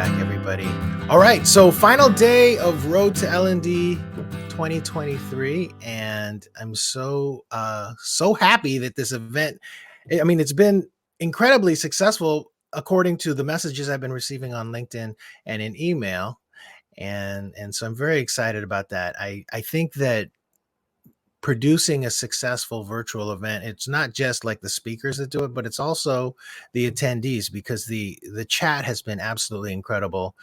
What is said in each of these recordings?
back, everybody. All right, so final day of Road to L&D 2023, and I'm so happy that this event, I mean, it's been incredibly successful according to the messages I've been receiving on LinkedIn and in email, and so I'm very excited about that. I think that producing a successful virtual event, it's not just like the speakers that do it, but it's also the attendees, because the chat has been absolutely incredible.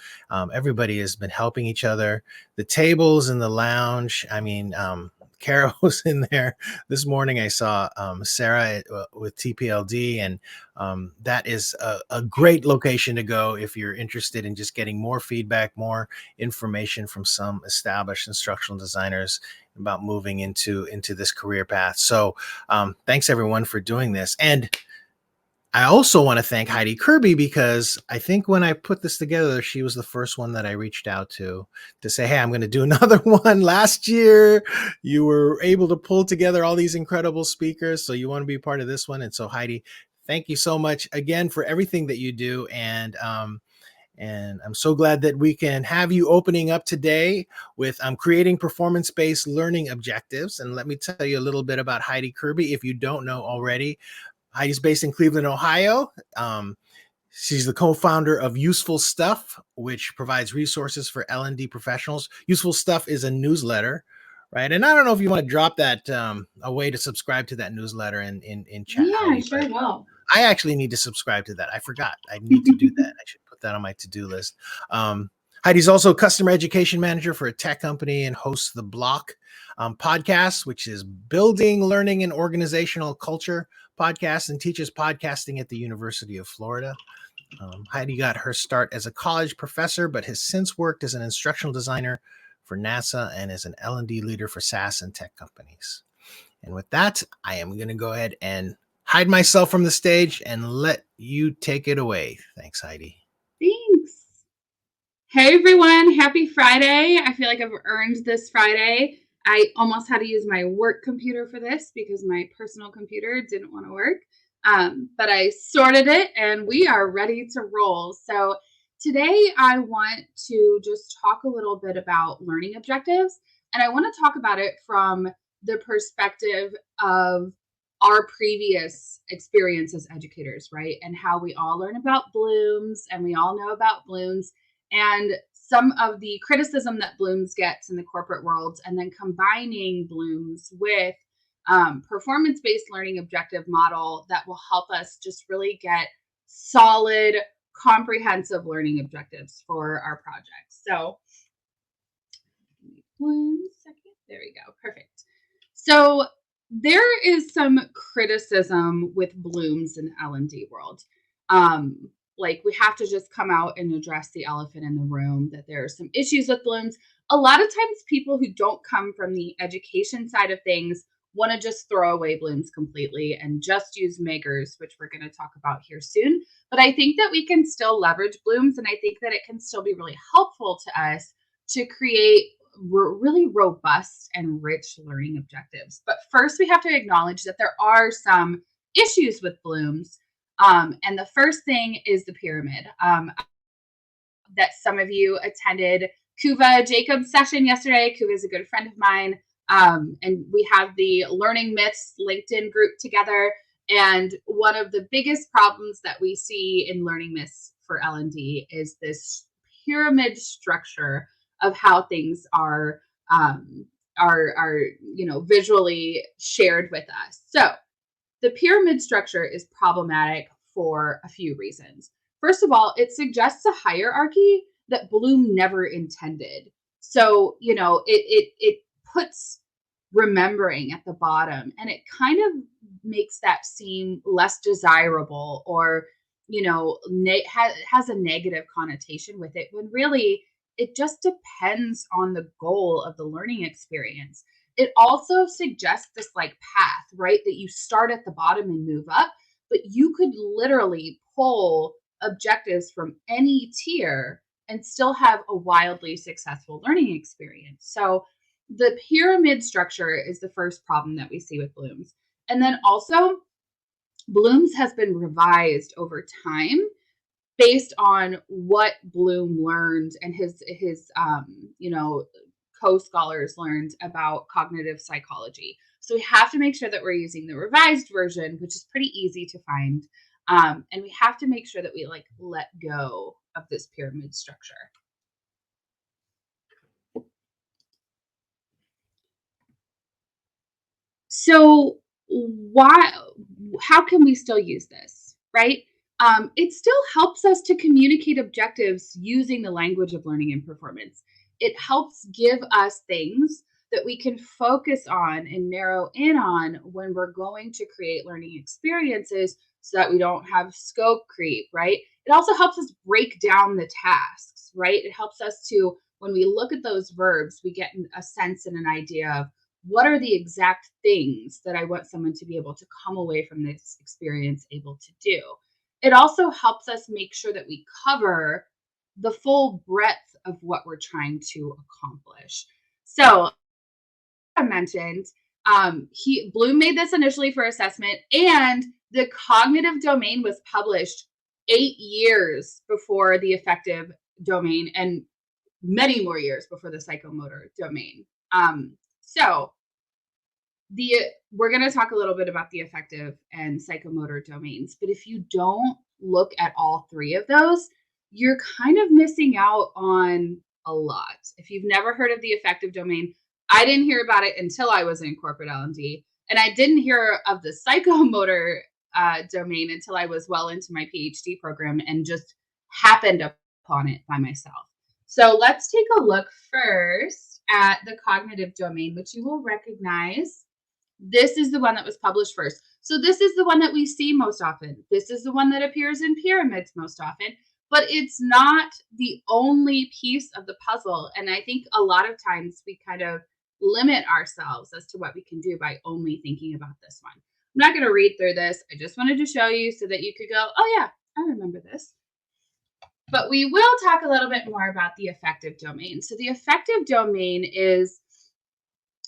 Everybody has been helping each other. The tables in the lounge, I mean, Kara was in there this morning. I saw Sarah with TPLD, and that is a great location to go if you're interested in just getting more feedback, more information from some established instructional designers about moving into this career path. So thanks everyone for doing this. And I also want to thank Heidi Kirby, because I think when I put this together, she was the first one that I reached out to say, hey, I'm going to do another one. Last year, you were able to pull together all these incredible speakers, so you want to be part of this one. And so Heidi, thank you so much again for everything that you do. And I'm so glad that we can have you opening up today with creating performance-based learning objectives. And let me tell you a little bit about Heidi Kirby, if you don't know already. Heidi's based in Cleveland, Ohio. She's the co-founder of Useful Stuff, which provides resources for L&D professionals. Useful Stuff is a newsletter, right? And I don't know if you want to drop that a way to subscribe to that newsletter in chat. Yeah, Heidi, I sure will. I actually need to subscribe to that. I forgot. I need to do that. I should put that on my to-do list. Heidi's also customer education manager for a tech company and hosts the Block podcast, which is building, learning, and organizational culture podcast, and teaches podcasting at the University of Florida. Heidi got her start as a college professor, but has since worked as an instructional designer for NASA and as an L&D leader for SaaS and tech companies. And with that, I am going to go ahead and hide myself from the stage and let you take it away. Thanks, Heidi. Thanks. Hey, everyone. Happy Friday. I feel like I've earned this Friday. I almost had to use my work computer for this because my personal computer didn't want to work. But I sorted it and we are ready to roll. So today I want to just talk a little bit about learning objectives. And I want to talk about it from the perspective of our previous experience as educators, right? And how we all learn about blooms and we all know about blooms and some of the criticism that blooms gets in the corporate world, and then combining blooms with performance-based learning objective model that will help us just really get solid, comprehensive learning objectives for our projects. So 1 second. There we go. Perfect. So there is some criticism with blooms in the L&D world. Like we have to just come out and address the elephant in the room, that there are some issues with blooms. A lot of times people who don't come from the education side of things want to just throw away blooms completely and just use makers, which we're going to talk about here soon. But I think that we can still leverage blooms, and I think that it can still be really helpful to us to create really robust and rich learning objectives. But first, we have to acknowledge that there are some issues with blooms. And the first thing is the pyramid. That some of you attended Kuva Jacob's session yesterday. Kuva is a good friend of mine. And we have the Learning Myths LinkedIn group together. And one of the biggest problems that we see in Learning Myths for L&D is this pyramid structure of how things are visually shared with us. So the pyramid structure is problematic for a few reasons. First of all, it suggests a hierarchy that Bloom never intended. So, it puts remembering at the bottom, and it kind of makes that seem less desirable, or, has a negative connotation with it, when really it just depends on the goal of the learning experience. It also suggests this path, right? That you start at the bottom and move up, but you could literally pull objectives from any tier and still have a wildly successful learning experience. So the pyramid structure is the first problem that we see with blooms. And then also, blooms has been revised over time based on what Bloom learned and his co-scholars learned about cognitive psychology. So we have to make sure that we're using the revised version, which is pretty easy to find. And we have to make sure that we let go of this pyramid structure. So how can we still use this, right? It still helps us to communicate objectives using the language of learning and performance. It helps give us things that we can focus on and narrow in on when we're going to create learning experiences so that we don't have scope creep, right? It also helps us break down the tasks, right? It helps us to, when we look at those verbs, we get a sense and an idea of what are the exact things that I want someone to be able to come away from this experience able to do. It also helps us make sure that we cover the full breadth of what we're trying to accomplish. So I mentioned, Bloom made this initially for assessment, and the cognitive domain was published 8 years before the affective domain and many more years before the psychomotor domain. So we're going to talk a little bit about the affective and psychomotor domains, but if you don't look at all three of those, you're kind of missing out on a lot. If you've never heard of the affective domain, I didn't hear about it until I was in corporate L&D, and I didn't hear of the psychomotor domain until I was well into my PhD program and just happened upon it by myself. So let's take a look first at the cognitive domain, which you will recognize. This is the one that was published first. So this is the one that we see most often. This is the one that appears in pyramids most often, but it's not the only piece of the puzzle. And I think a lot of times we kind of limit ourselves as to what we can do by only thinking about this one. I'm not going to read through this. I just wanted to show you so that you could go, oh yeah, I remember this. But we will talk a little bit more about the affective domain. So the affective domain is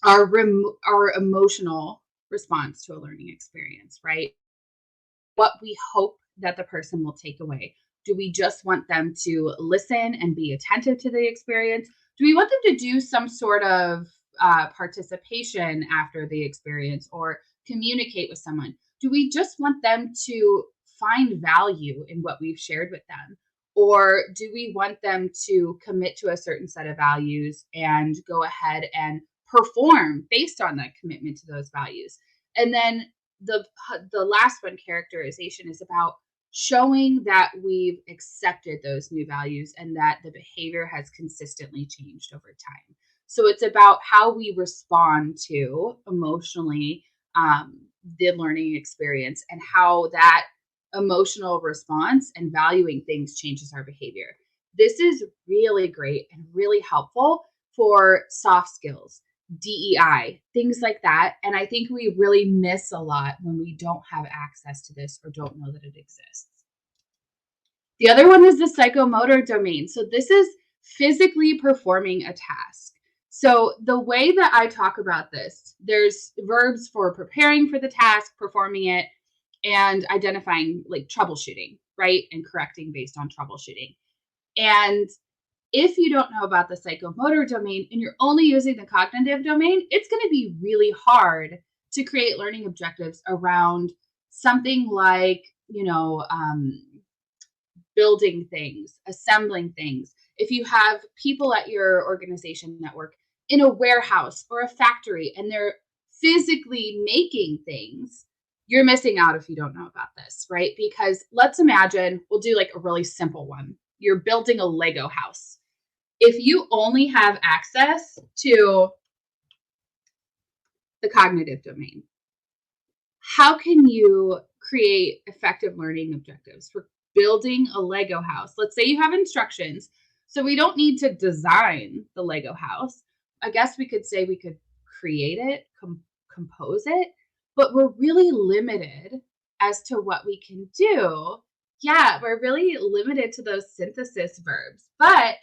our emotional response to a learning experience, right? What we hope that the person will take away. Do we just want them to listen and be attentive to the experience? Do we want them to do some sort of participation after the experience or communicate with someone? Do we just want them to find value in what we've shared with them? Or do we want them to commit to a certain set of values and go ahead and perform based on that commitment to those values? And then the last one, characterization, is about showing that we've accepted those new values and that the behavior has consistently changed over time. So it's about how we respond to emotionally the learning experience and how that emotional response and valuing things changes our behavior. This is really great and really helpful for soft skills, DEI, things like that. And I think we really miss a lot when we don't have access to this or don't know that it exists. The other one is the psychomotor domain. So this is physically performing a task. So the way that I talk about this, there's verbs for preparing for the task, performing it, and identifying, like troubleshooting, right? And correcting based on troubleshooting. And if you don't know about the psychomotor domain and you're only using the cognitive domain, it's going to be really hard to create learning objectives around something like, building things, assembling things. If you have people at your organization network in a warehouse or a factory and they're physically making things, you're missing out if you don't know about this, right? Because let's imagine, we'll do like a really simple one. You're building a Lego house. If you only have access to the cognitive domain, how can you create effective learning objectives for building a Lego house? Let's say you have instructions. So we don't need to design the Lego house. I guess we could say we could create it, compose it, but we're really limited as to what we can do. Yeah, we're really limited to those synthesis verbs. But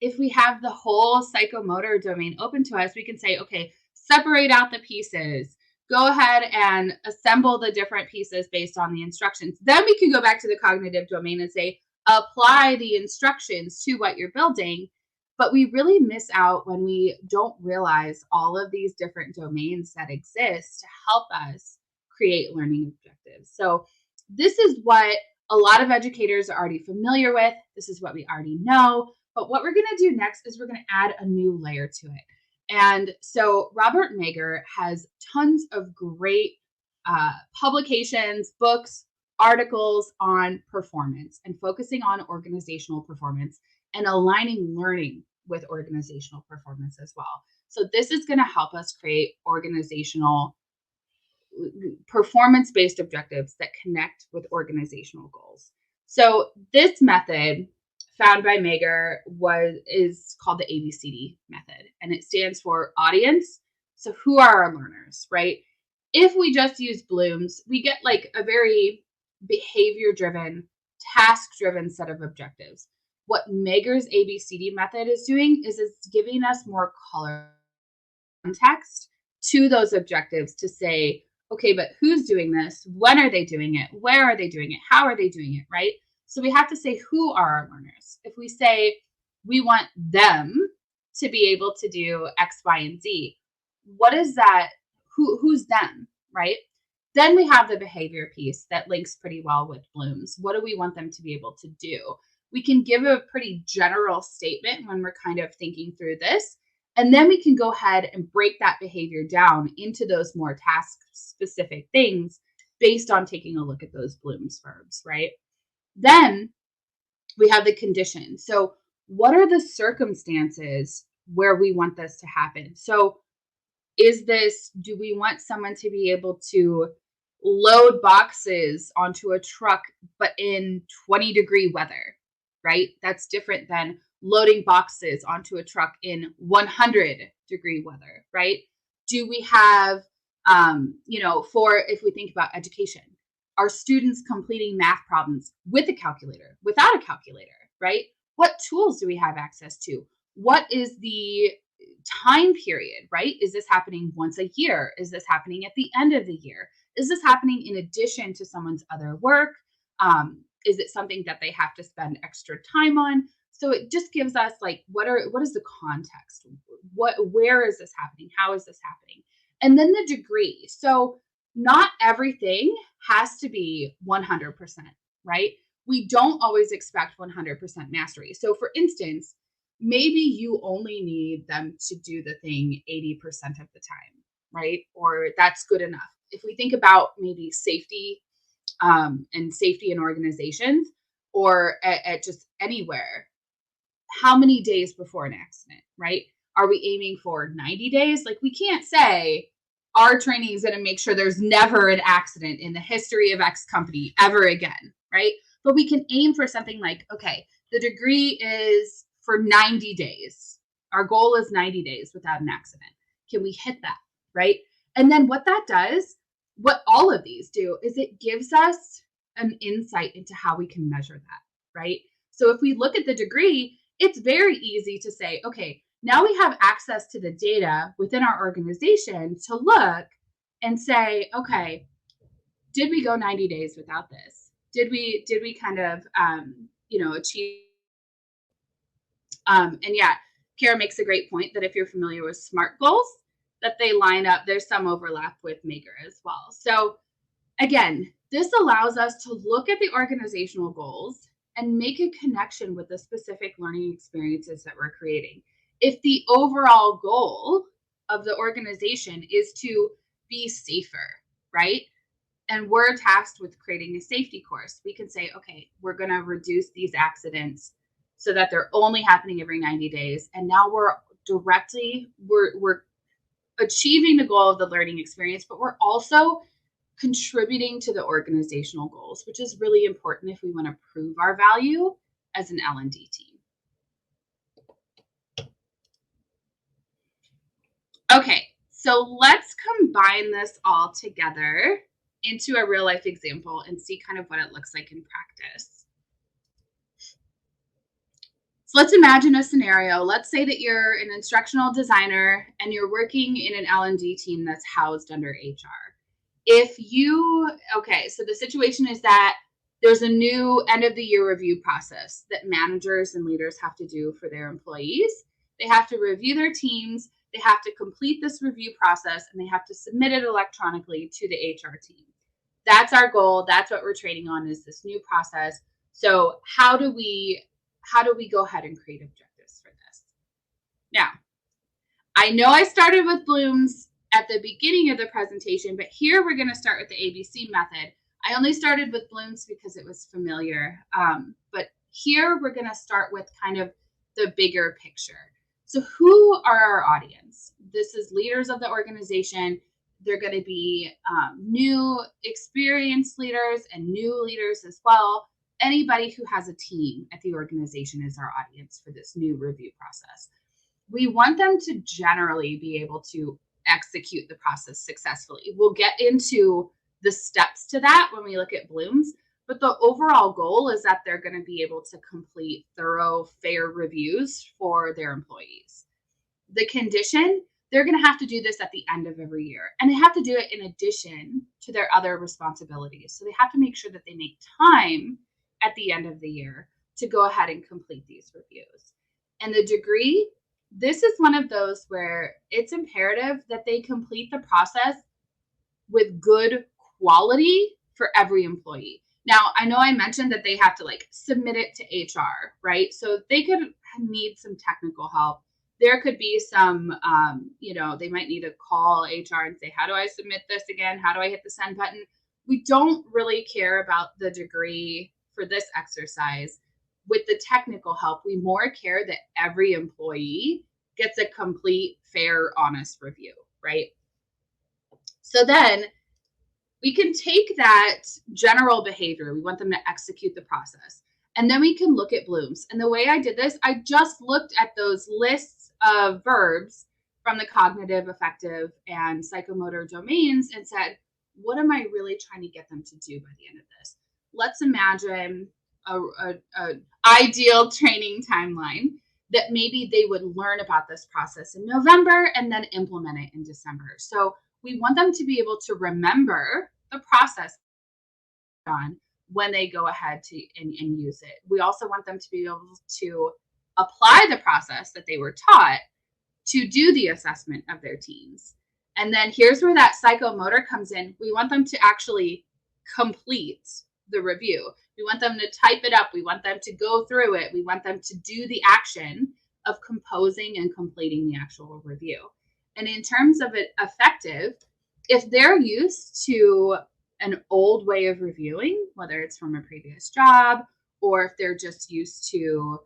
if we have the whole psychomotor domain open to us, we can say, okay, separate out the pieces, go ahead and assemble the different pieces based on the instructions. Then we can go back to the cognitive domain and say, apply the instructions to what you're building. But we really miss out when we don't realize all of these different domains that exist to help us create learning objectives. So this is what a lot of educators are already familiar with. This is what we already know. But what we're going to do next is we're going to add a new layer to it. And so Robert Mager has tons of great publications, books, articles on performance and focusing on organizational performance and aligning learning with organizational performance as well. So this is going to help us create organizational performance-based objectives that connect with organizational goals. So this method found by Mager is called the ABCD method, and it stands for audience. So who are our learners, right? If we just use Bloom's, we get like a very behavior-driven, task-driven set of objectives. What Mager's ABCD method is doing is it's giving us more color context to those objectives to say, okay, but who's doing this? When are they doing it? Where are they doing it? How are they doing it, right? So we have to say, who are our learners? If we say we want them to be able to do X, Y, and Z, what is that? Who's them, right? Then we have the behavior piece that links pretty well with Bloom's. What do we want them to be able to do? We can give a pretty general statement when we're kind of thinking through this. And then we can go ahead and break that behavior down into those more task-specific things based on taking a look at those Bloom's verbs, right? Then we have the condition. So what are the circumstances where we want this to happen? So do we want someone to be able to load boxes onto a truck, but in 20-degree weather, right? That's different than loading boxes onto a truck in 100-degree weather, right? Do we have, if we think about education, are students completing math problems with a calculator, without a calculator, right? What tools do we have access to? What is the time period, right? Is this happening once a year? Is this happening at the end of the year? Is this happening in addition to someone's other work? Is it something that they have to spend extra time on? So it just gives us like, what is the context? Where is this happening? How is this happening? And then the degree. So not everything has to be 100%, right? We don't always expect 100% mastery. So for instance, maybe you only need them to do the thing 80% of the time, right? Or that's good enough. If we think about maybe safety and safety in organizations or at just anywhere, how many days before an accident, right? Are we aiming for 90 days? Like we can't say our training is going to make sure there's never an accident in the history of X company ever again, right? But we can aim for something like, okay, the degree is for 90 days. Our goal is 90 days without an accident. Can we hit that, right? And then what that does, what all of these do, is it gives us an insight into how we can measure that, right? So if we look at the degree, it's very easy to say, okay, now we have access to the data within our organization to look and say, okay, did we go 90 days without this? Did we kind of, achieve? And yeah, Kara makes a great point that if you're familiar with SMART goals, that they line up, there's some overlap with Mager as well. So again, this allows us to look at the organizational goals and make a connection with the specific learning experiences that we're creating. If the overall goal of the organization is to be safer, right? And we're tasked with creating a safety course, we can say, okay, we're going to reduce these accidents so that they're only happening every 90 days. And now we're achieving the goal of the learning experience, but we're also contributing to the organizational goals, which is really important if we want to prove our value as an L&D team. Okay, so let's combine this all together into a real life example and see kind of what it looks like in practice. So let's imagine a scenario. Let's say that you're an instructional designer and you're working in an L&D team that's housed under HR. So the situation is that there's a new end of the year review process that managers and leaders have to do for their employees. They have to review their teams, they have to complete this review process, and they have to submit it electronically to the HR team. That's our goal. That's what we're training on, is this new process. So how do we go ahead and create objectives for this? Now, I know I started with blooms at the beginning of the presentation, but here we're going to start with the ABC method. I only started with blooms because it was familiar. But here we're going to start with kind of the bigger picture. So who are our audience? This is leaders of the organization. They're going to be new experienced leaders and new leaders as well. Anybody who has a team at the organization is our audience for this new review process. We want them to generally be able to execute the process successfully. We'll get into the steps to that when we look at blooms, but the overall goal is that they're going to be able to complete thorough, fair reviews for their employees. The condition, they're going to have to do this at the end of every year, and they have to do it in addition to their other responsibilities. So they have to make sure that they make time at the end of the year to go ahead and complete these reviews. And the degree, this is one of those where it's imperative that they complete the process with good quality for every employee. Now, I know I mentioned that they have to submit it to HR, right? So they could need some technical help. There could be some, they might need to call HR and say, how do I submit this again? How do I hit the send button? We don't really care about the degree for this exercise. With the technical help, we more care that every employee gets a complete, fair, honest review, right? So then we can take that general behavior. We want them to execute the process. And then we can look at blooms. And the way I did this, I just looked at those lists of verbs from the cognitive, affective, and psychomotor domains and said, what am I really trying to get them to do by the end of this? Let's imagine a ideal training timeline that maybe they would learn about this process in November and then implement it in December. So we want them to be able to remember the process on when they go ahead to and use it. We also want them to be able to apply the process that they were taught to do the assessment of their teams. And then here's where that psychomotor comes in. We want them to actually complete the review. We want them to type it up. We want them to go through it. We want them to do the action of composing and completing the actual review. And in terms of it affective, if they're used to an old way of reviewing, whether it's from a previous job or if they're just used to,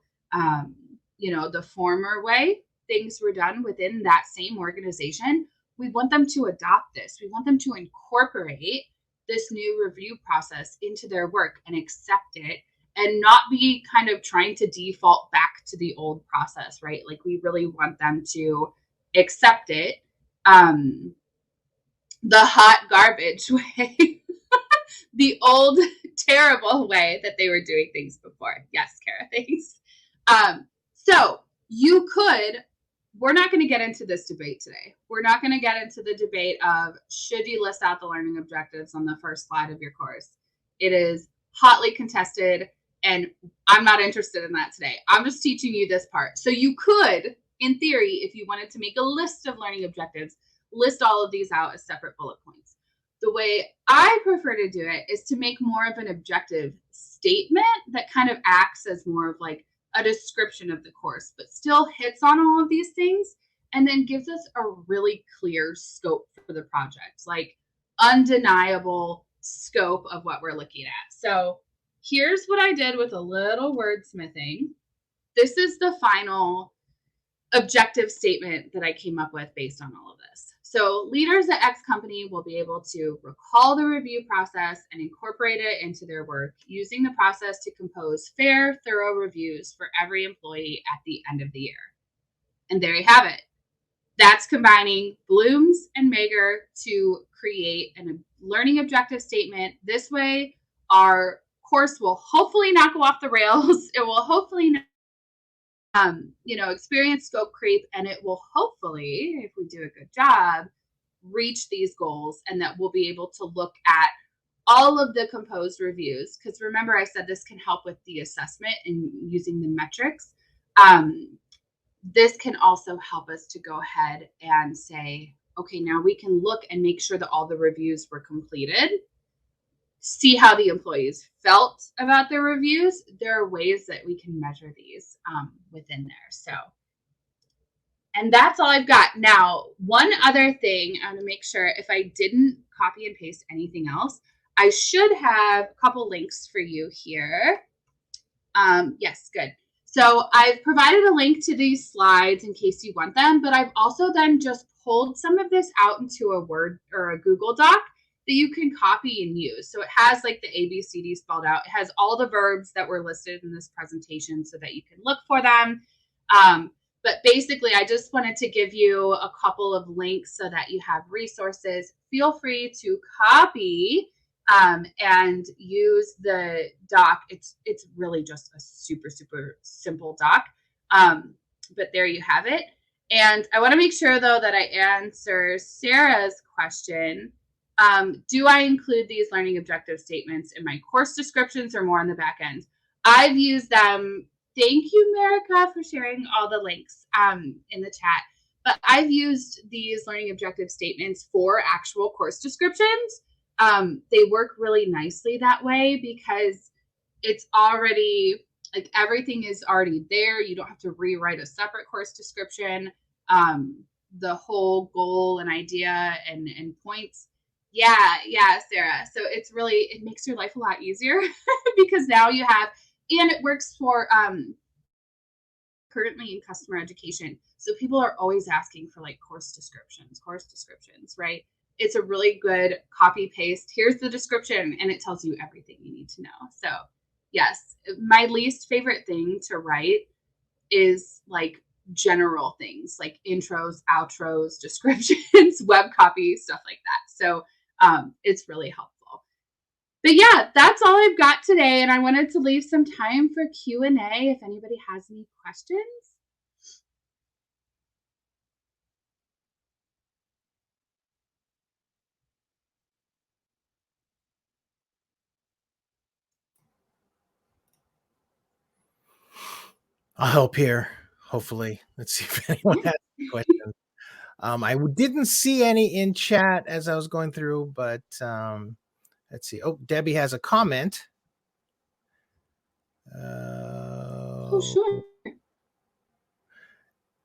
the former way things were done within that same organization, we want them to adopt this. We want them to incorporate this new review process into their work and accept it and not be kind of trying to default back to the old process, right? Like we really want them to accept it the hot garbage way, the old terrible way that they were doing things before. Yes, Kara, thanks. So you could, we're not going to get into this debate today. We're not going to get into the debate of should you list out the learning objectives on the first slide of your course. It is hotly contested, and I'm not interested in that today. I'm just teaching you this part. So you could, in theory, if you wanted to make a list of learning objectives, list all of these out as separate bullet points. The way I prefer to do it is to make more of an objective statement that kind of acts as more of like a description of the course, but still hits on all of these things and then gives us a really clear scope for the project, like undeniable scope of what we're looking at. So here's what I did with a little wordsmithing. This is the final objective statement that I came up with based on all of this. So leaders at X company will be able to recall the review process and incorporate it into their work, using the process to compose fair, thorough reviews for every employee at the end of the year. And there you have it. That's combining Bloom's and Mager to create a learning objective statement. This way, our course will hopefully not go off the rails. It will hopefully not experience scope creep, and it will hopefully, if we do a good job, reach these goals, and that we'll be able to look at all of the composed reviews. Because remember, I said this can help with the assessment and using the metrics. This can also help us to go ahead and say, okay, now we can look and make sure that all the reviews were completed, see how the employees felt about their reviews. There are ways that we can measure these within there. So, and that's all I've got. Now, one other thing, I want to make sure if I didn't copy and paste anything else, I should have a couple links for you here. Yes, good. So I've provided a link to these slides in case you want them, but I've also then just pulled some of this out into a Word or a Google Doc that you can copy and use. So it has like the ABCD spelled out. It has all the verbs that were listed in this presentation so that you can look for them. But basically, I just wanted to give you a couple of links so that you have resources. Feel free to copy and use the doc. It's really just a super, super simple doc. But there you have it. And I want to make sure, though, that I answer Sarah's question. Do I include these learning objective statements in my course descriptions or more on the back end? I've used them. Thank you, Marika, for sharing all the links in the chat. But I've used these learning objective statements for actual course descriptions. They work really nicely that way because it's already, like, everything is already there. You don't have to rewrite a separate course description. The whole goal and idea and points. Yeah, Sarah. So it makes your life a lot easier because now you have, and it works for currently in customer education. So people are always asking for like course descriptions, right? It's a really good copy paste. Here's the description, and it tells you everything you need to know. So yes, my least favorite thing to write is like general things like intros, outros, descriptions, web copy, stuff like that. So it's really helpful. But yeah, that's all I've got today. And I wanted to leave some time for Q&A if anybody has any questions. I'll help here, hopefully. Let's see if anyone has any questions. I didn't see any in chat as I was going through, but let's see. Oh, Debbie has a comment. Oh, sure.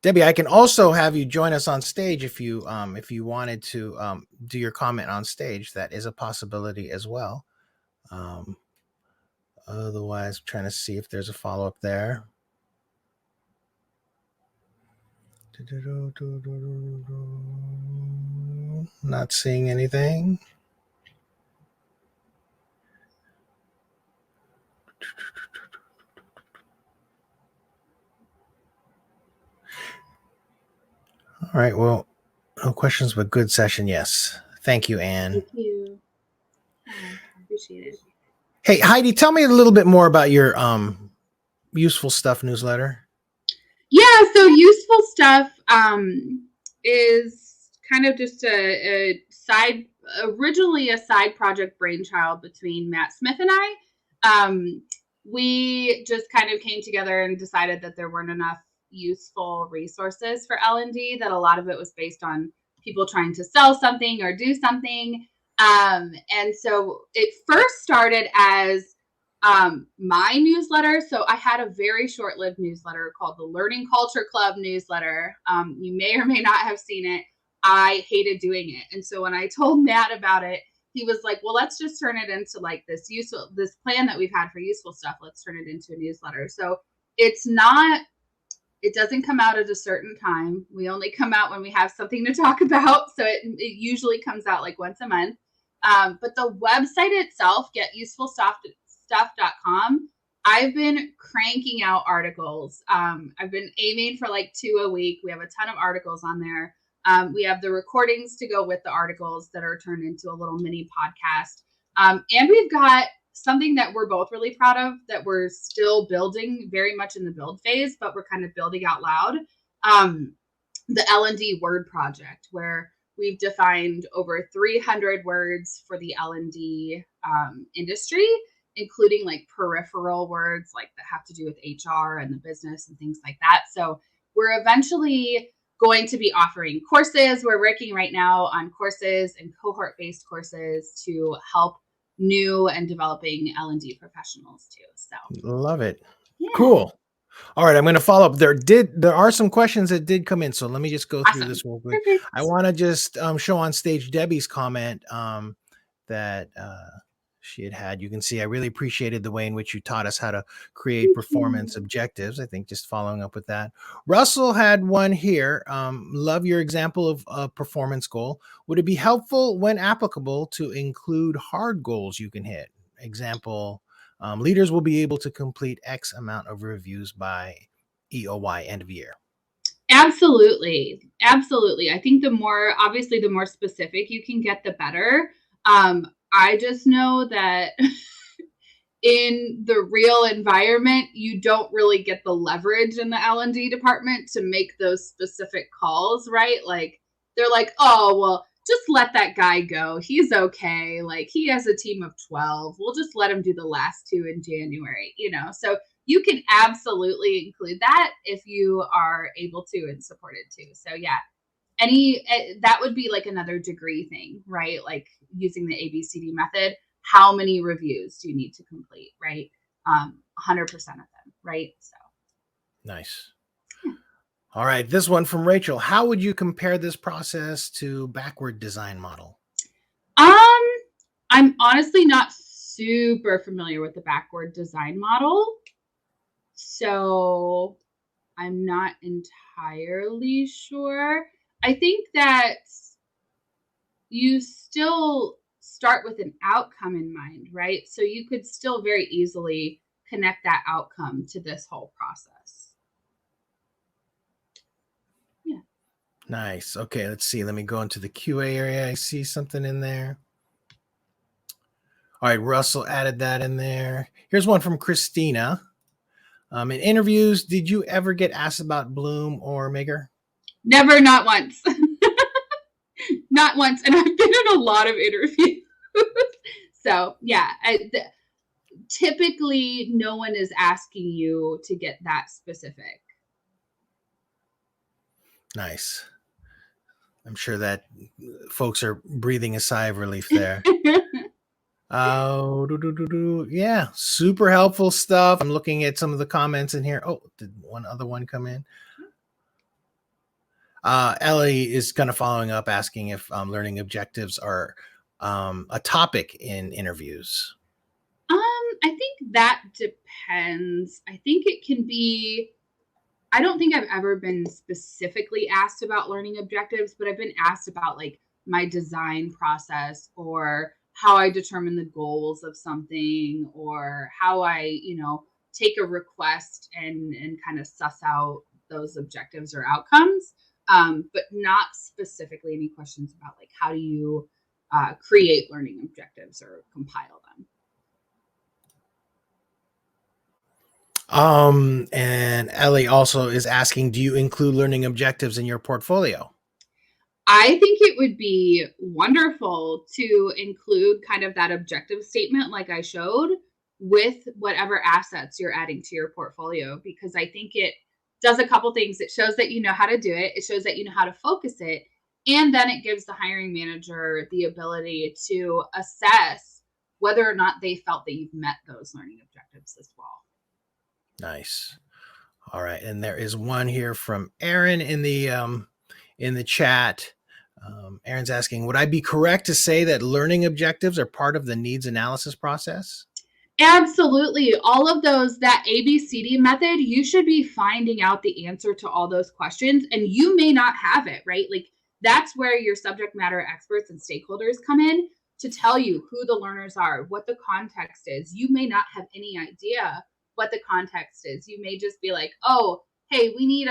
Debbie, I can also have you join us on stage if you wanted to do your comment on stage. That is a possibility as well. Otherwise, I'm trying to see if there's a follow-up there. Not seeing anything. All right. Well, no questions, but good session. Yes. Thank you, Anne. Thank you. I appreciate it. Hey, Heidi, tell me a little bit more about your useful stuff newsletter. Yeah, so useful stuff is kind of just originally a side project brainchild between Matt Smith and I. We just kind of came together and decided that there weren't enough useful resources for L&D, that a lot of it was based on people trying to sell something or do something. And so it first started as my newsletter. So I had a very short-lived newsletter called the Learning Culture Club newsletter. You may or may not have seen it. I hated doing it. And so when I told Matt about it, he was like, well, let's just turn it into like this plan that we've had for useful stuff. Let's turn it into a newsletter. So it doesn't come out at a certain time. We only come out when we have something to talk about. So it usually comes out like once a month. But the website itself, getusefulstuff.com, I've been cranking out articles. I've been aiming for like 2 a week. We have a ton of articles on there. We have the recordings to go with the articles that are turned into a little mini podcast. And we've got something that we're both really proud of, that we're still building, very much in the build phase, but we're kind of building out loud. The L&D word project, where we've defined over 300 words for the L&D industry, including like peripheral words like that have to do with HR and the business and things like that. So we're eventually going to be offering courses. We're working right now on courses and cohort-based courses to help new and developing L&D professionals too. So Love it. yeah, Cool. All right, I'm going to follow up. There are some questions that did come in, so let me just go through awesome. this real quick. I Perfect. want to just show on stage Debbie's comment that she had. You can see I really appreciated the way in which you taught us how to create Thank performance you. objectives. I think just following up with that. Russell had one here. Love your example of a performance goal. Would it be helpful when applicable to include hard goals you can hit? Example, leaders will be able to complete X amount of reviews by EOY end of year. Absolutely. Absolutely. I think obviously, the more specific you can get, the better. I just know that in the real environment, you don't really get the leverage in the L&D department to make those specific calls, right? Like they're like, "Oh, well, just let that guy go. He's okay. Like he has a team of 12. We'll just let him do the last two in January." So you can absolutely include that if you are able to and supported to. So yeah, that would be like another degree thing, right? Like using the ABCD method. How many reviews do you need to complete, right? 100% of them, right? So Nice. yeah. All right, this one from Rachel. How would you compare this process to backward design model? um I'm honestly not super familiar with the backward design model, so I'm not entirely sure. I think that you still start with an outcome in mind, right? So you could still very easily connect that outcome to this whole process. Yeah. Nice. Okay, let's see. Let me go into the QA area. I see something in there. All right, Russell added that in there. Here's one from Christina. In interviews, did you ever get asked about Bloom or Maker? Never, not once. Not once. And I've been in a lot of interviews. So, yeah, typically no one is asking you to get that specific. Nice. I'm sure that folks are breathing a sigh of relief there. Yeah, super helpful stuff. I'm looking at some of the comments in here. Oh, did one other one come in? Ellie is kind of following up, asking if learning objectives are a topic in interviews. I think that depends. I think it can be. I don't think I've ever been specifically asked about learning objectives, but I've been asked about like my design process, or how I determine the goals of something, or how I, take a request and kind of suss out those objectives or outcomes. But not specifically any questions about like how do you create learning objectives or compile them. And Ellie also is asking, do you include learning objectives in your portfolio? I think it would be wonderful to include kind of that objective statement like I showed with whatever assets you're adding to your portfolio, because I think it does a couple things. It shows that you know how to do it. It shows that you know how to focus it. And then it gives the hiring manager the ability to assess whether or not they felt that you've met those learning objectives as well. Nice. All right, and there is one here from Aaron in the chat. Aaron's asking, would I be correct to say that learning objectives are part of the needs analysis process? Absolutely. All of that ABCD method, you should be finding out the answer to all those questions, and you may not have it, right? Like that's where your subject matter experts and stakeholders come in to tell you who the learners are, what the context is. You may not have any idea what the context is. You may just be like, "Oh, hey, we need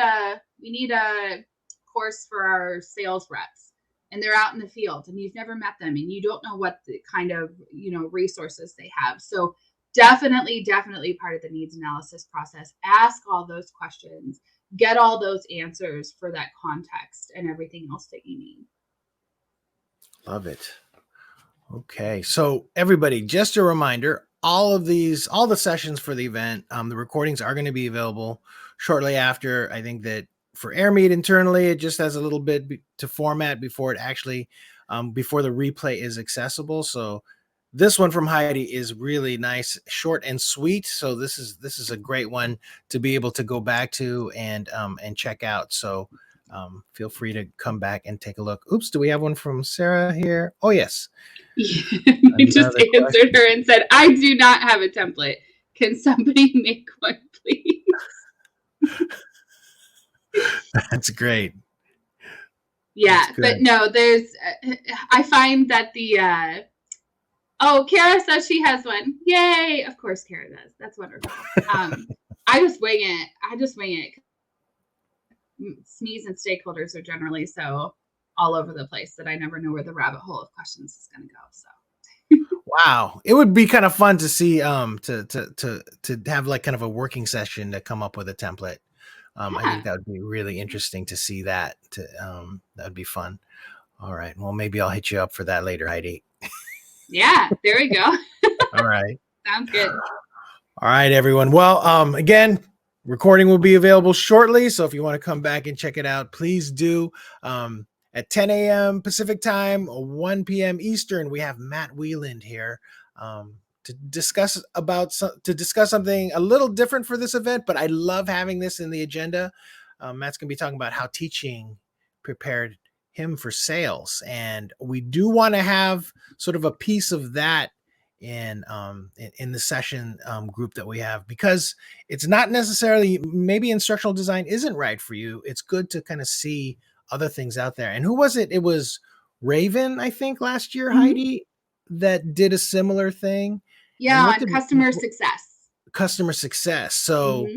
a course for our sales reps." and they're out in the field and you've never met them and you don't know what the kind of, resources they have. So definitely, definitely part of the needs analysis process. Ask all those questions, get all those answers for that context and everything else that you need. Love it. Okay. So everybody, just a reminder, all the sessions for the event, the recordings are going to be available shortly after. I think that for AirMeet internally, it just has a little bit to format before it actually, before the replay is accessible. So this one from Heidi is really nice, short and sweet. So this is a great one to be able to go back to and check out. So feel free to come back and take a look. Oops, do we have one from Sarah here? Oh yes. I just answered her and said, I do not have a template. Can somebody make one, please? That's great. Yeah, but no, I find that Kara says she has one. Yay! Of course Kara does. That's wonderful. I just wing it. SMEs and stakeholders are generally so all over the place that I never know where the rabbit hole of questions is going to go. So. Wow, it would be kind of fun to see to have like kind of a working session to come up with a template. Yeah. I think that would be really interesting to see that. That would be fun. All right, well maybe I'll hit you up for that later, Heidi. Yeah, there we go. All right, sounds good. All right, everyone. Well, again, recording will be available shortly, so if you want to come back and check it out, please do. At 10 a.m. Pacific time, 1 p.m. Eastern, we have Matt Wieland here to discuss something a little different for this event, but I love having this in the agenda. Matt's going to be talking about how teaching prepared him for sales, and we do want to have sort of a piece of that in the session group that we have, because it's not necessarily, maybe instructional design isn't right for you. It's good to kind of see other things out there. And who was it? It was Raven, I think, last year, Heidi, that did a similar thing. Yeah, on customer success. So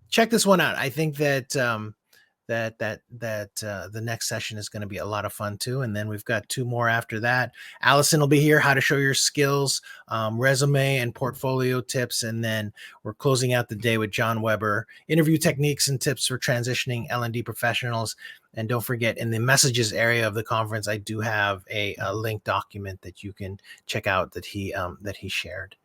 check this one out. I think that the next session is going to be a lot of fun too. And then we've got 2 more after that. Allison will be here, how to show your skills, resume and portfolio tips. And then we're closing out the day with John Weber, interview techniques and tips for transitioning L&D professionals. And don't forget, in the messages area of the conference, I do have a link document that you can check out that he shared.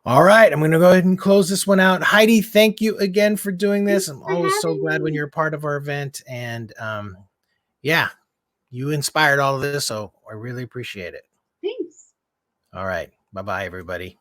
All right, I'm going to go ahead and close this one out. Heidi, thank you again for doing this. I'm always so glad when you're a part of our event. And yeah, you inspired all of this, so I really appreciate it. Thanks. All right. Bye-bye, everybody.